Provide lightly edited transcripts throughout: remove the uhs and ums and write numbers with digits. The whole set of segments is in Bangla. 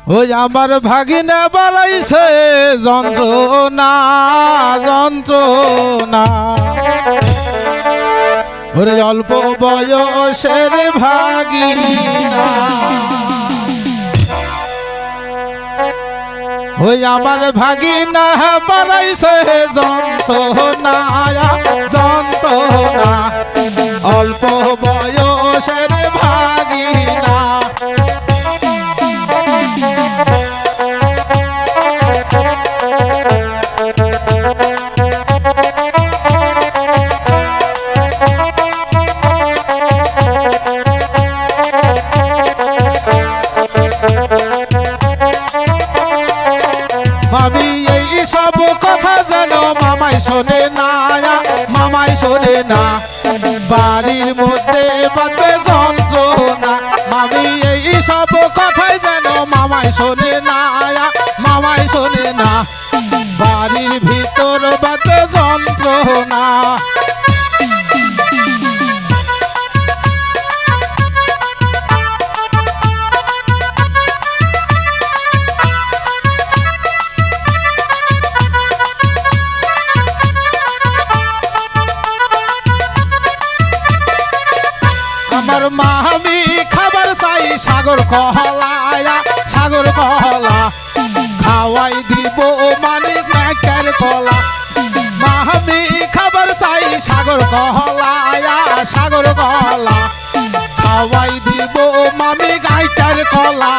ওই আমার ভাগিনা বাড়াইছে যন্ত্রণা যন্ত্রণা, ওরে অল্প বয়সের ভাগিনা। ওই আমার ভাগিনা বাড়াইছে যন্ত্রণা যন্ত্রণা, অল্প বয়সের ভাগিনা। মামি এই সব কথা যেন মামাই শোনে না, মামাই শোনে না, বাড়ির মধ্যে বাজবে যন্ত্রণা। মামি এই সব কথাই যেন মামাই শোনে না, মামাই শোনে না, বাড়ির ভিতর বাজবে যন্ত্রণা। আমার মামি খাবার চাই সাগর কহলায়া, সাগর কহলা, খাওয়াই দিব মানিক নাকের কলা। মামি খাবার চাই সাগর কহলায়া, সাগর কহলা, খাওয়াই দিব মামি গাইটার কলা।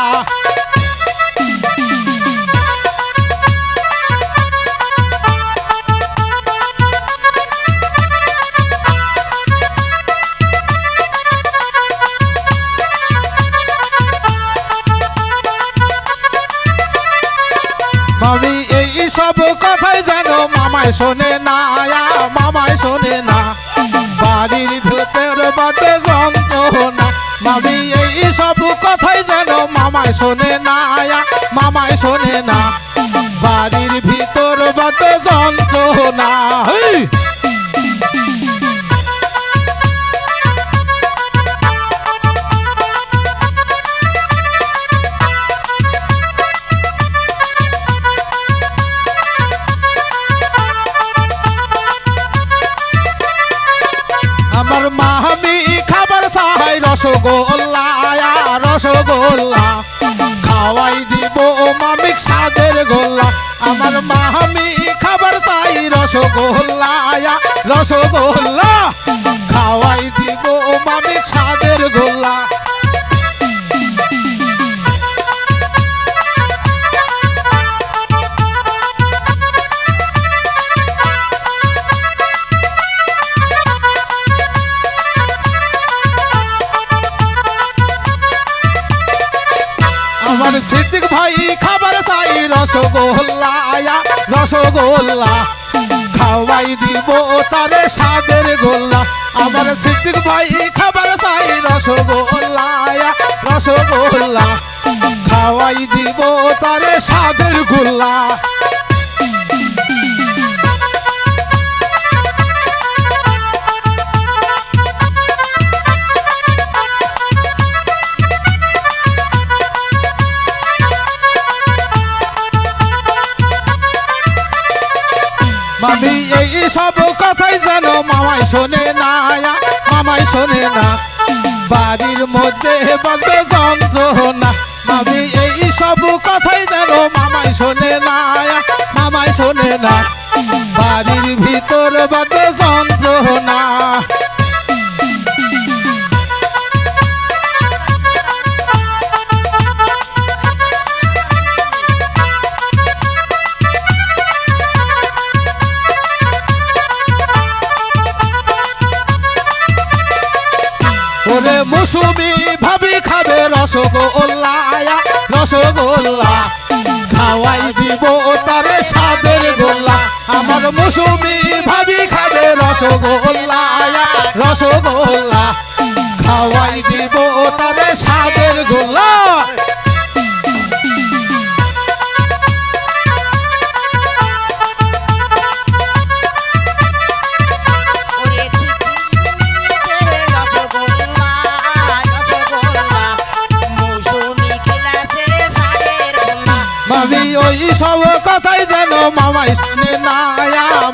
মামি এই সব কথাই যেন মামাই শোনে না, মামাই শোনে না, বাড়ির ভেতর বাজে যন্ত্রণা। মামি এই সব কথাই যেন মামাই শোনে না, মামাই শোনে না, বাড়ির ভিতর বাজে যন্ত্রণা। আমার মামি খাবার চাই রসগোল্লা, রসগোল্লা, খাওয়াই দিব মামিক স্বাদের গোল্লা। আমার মামি খাবার চাই রসগোল্লা, রসগোল্লা, খাওয়াই দিব মামিক স্বাদের গোল্লা। আমার সিদ্দিক ভাই খাবার চাই রসগোল্লা, রসগোল্লা, খাওয়াই দিব তারে স্বাদের গোল্লা। আমার সিদ্দিক ভাই খাবার চাই রসগোল্লা, রসগোল্লা, খাওয়াই দিব তারে স্বাদের গোল্লা। মামি এই সব কথাই যেন মামাই শোনে না, মামাই শোনে না, বাড়ির মধ্যে বাজবে যন্ত্রণা। মামি এই সব কথাই যেন মামাই শোনে না, মামাই শোনে না, বাড়ির ভিতর বাজবে যন্ত্রণা। ওরে মৌসুমি ভাবি খাবে রসগোল্লা, রসগোল্লা, খাওয়াই দিব তারে স্বাদের গোল্লা। আমার মৌসুমি ভাবি খাবে রসগোল্লা, রসগোল্লা, খাওয়াই দিব তারে স্বাদের গোল্লা। রসগোল্লা, মৌসুমী খেলাছে সাদের ওই সব কথাই যেন মামাই শোনে না,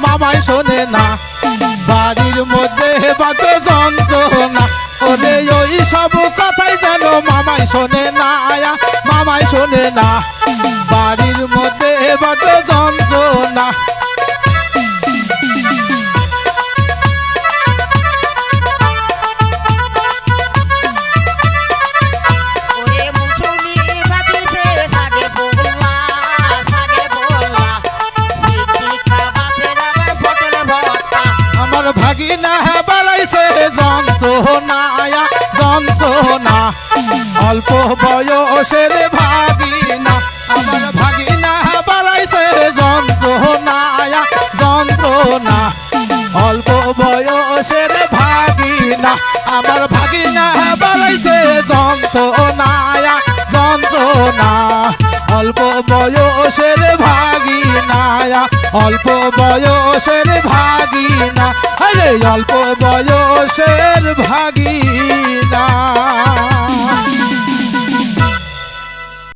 মামাই শোনে না। বাড়ির মধ্যে বাজে যন্ত্রণা, ওরে ওই সব কথাই যেন মামাই শোনে না, মামাই শোনে না। বাড়ির মধ্যে বাজে যন্ত্রণা। আমার ভাগিনা বাড়াইছে যন্ত্রণা, যন্ত্রণা। অল্প বয়সের ভাগিনা, আমার ভাগিনা বাড়াইছে যন্ত্রণা, যন্ত্রণা। অল্প বয়সের ভাগিনা, আমার ভাগিনা বাড়াইছে যন্ত্রণা, যন্ত্রণা। অল্প বয়সের ভাগিনা, অল্প বয়সের ভাগিনা, আরে অল্প বয়সের ভাগিনা।